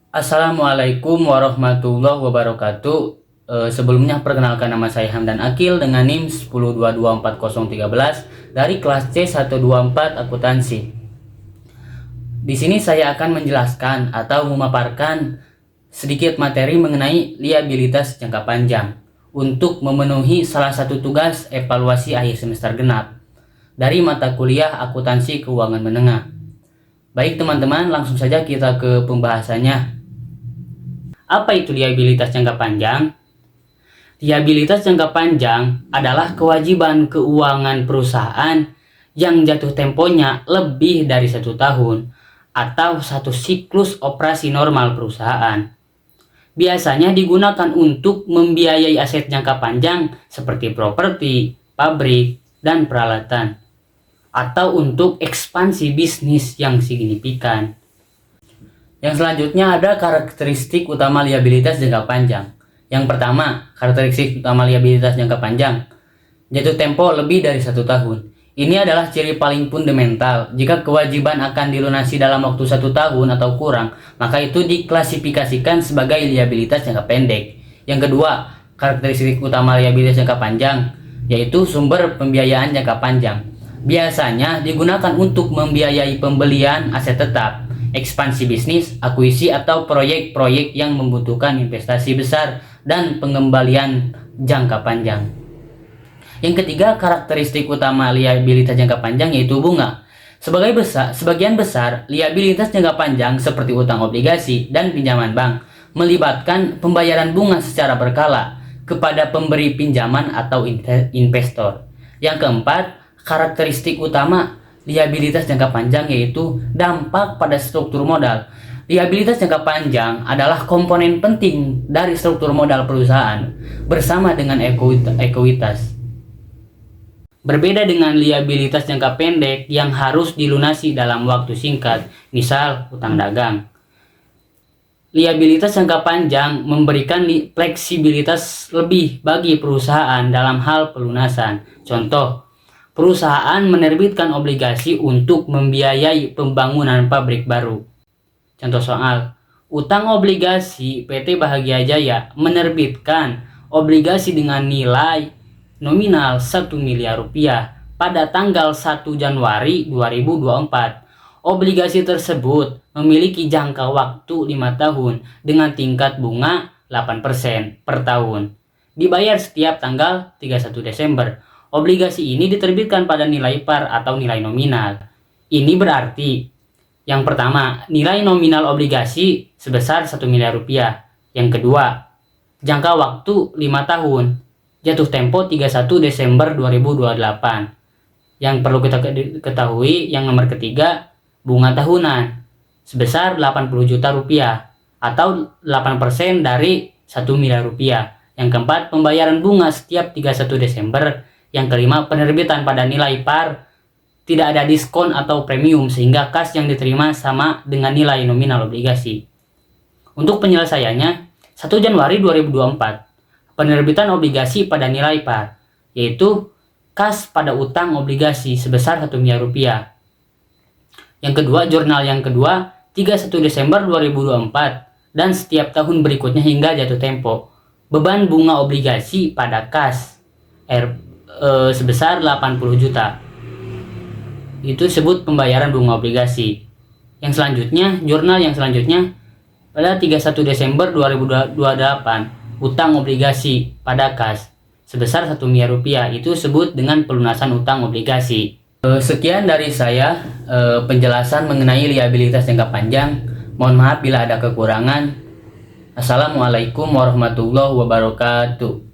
Assalamualaikum warahmatullahi wabarakatuh. Sebelumnya perkenalkan, nama saya Hamdan Akil dengan NIM 10224013 dari kelas C124 akuntansi. Di sini saya akan menjelaskan atau memaparkan sedikit materi mengenai liabilitas jangka panjang untuk memenuhi salah satu tugas evaluasi akhir semester genap dari mata kuliah akuntansi keuangan menengah. Baik teman-teman, langsung saja kita ke pembahasannya. Apa itu liabilitas jangka panjang? Liabilitas jangka panjang adalah kewajiban keuangan perusahaan yang jatuh temponya lebih dari 1 tahun atau satu siklus operasi normal perusahaan. Biasanya digunakan untuk membiayai aset jangka panjang seperti properti, pabrik, dan peralatan, atau untuk ekspansi bisnis yang signifikan. Yang selanjutnya ada karakteristik utama liabilitas jangka panjang. Yang pertama, karakteristik utama liabilitas jangka panjang, jatuh tempo lebih dari 1 tahun. Ini adalah ciri paling fundamental. Jika kewajiban akan dilunasi dalam waktu 1 tahun atau kurang, maka itu diklasifikasikan sebagai liabilitas jangka pendek. Yang kedua, karakteristik utama liabilitas jangka panjang, yaitu sumber pembiayaan jangka panjang. Biasanya digunakan untuk membiayai pembelian aset tetap, ekspansi bisnis, akuisisi atau proyek-proyek yang membutuhkan investasi besar dan pengembalian jangka panjang. Yang ketiga, karakteristik utama liabilitas jangka panjang yaitu bunga. Sebagian besar liabilitas jangka panjang seperti utang obligasi dan pinjaman bank melibatkan pembayaran bunga secara berkala kepada pemberi pinjaman atau investor. Yang keempat, karakteristik utama liabilitas jangka panjang yaitu dampak pada struktur modal. Liabilitas jangka panjang adalah komponen penting dari struktur modal perusahaan bersama dengan ekuitas. Berbeda dengan liabilitas jangka pendek yang harus dilunasi dalam waktu singkat, misal utang dagang. Liabilitas jangka panjang memberikan fleksibilitas lebih bagi perusahaan dalam hal pelunasan. Contoh, perusahaan menerbitkan obligasi untuk membiayai pembangunan pabrik baru. Contoh soal, utang obligasi PT Bahagia Jaya menerbitkan obligasi dengan nilai nominal 1 miliar rupiah pada tanggal 1 Januari 2024. Obligasi tersebut memiliki jangka waktu 5 tahun dengan tingkat bunga 8% per tahun. Dibayar setiap tanggal 31 Desember. Obligasi ini diterbitkan pada nilai par atau nilai nominal. Ini berarti, yang pertama, nilai nominal obligasi sebesar 1 miliar rupiah. Yang kedua, jangka waktu 5 tahun, jatuh tempo 31 Desember 2028. Yang perlu kita ketahui, yang nomor ketiga, bunga tahunan sebesar 80 juta rupiah atau 8% dari 1 miliar rupiah. Yang keempat, pembayaran bunga setiap 31 Desember. Yang kelima, penerbitan pada nilai par, tidak ada diskon atau premium sehingga kas yang diterima sama dengan nilai nominal obligasi. Untuk penyelesaiannya, 1 Januari 2024, penerbitan obligasi pada nilai par, yaitu kas pada utang obligasi sebesar 1 miliar rupiah. Yang kedua, jurnal yang kedua, 31 Desember 2024 dan setiap tahun berikutnya hingga jatuh tempo. Beban bunga obligasi pada kas sebesar 80 juta. Itu disebut pembayaran bunga obligasi. Yang selanjutnya, jurnal yang selanjutnya pada 31 Desember 2028, utang obligasi pada kas sebesar 1 miliar rupiah. Itu disebut dengan pelunasan utang obligasi. Sekian dari saya penjelasan mengenai liabilitas jangka panjang. Mohon maaf bila ada kekurangan. Assalamualaikum warahmatullahi wabarakatuh.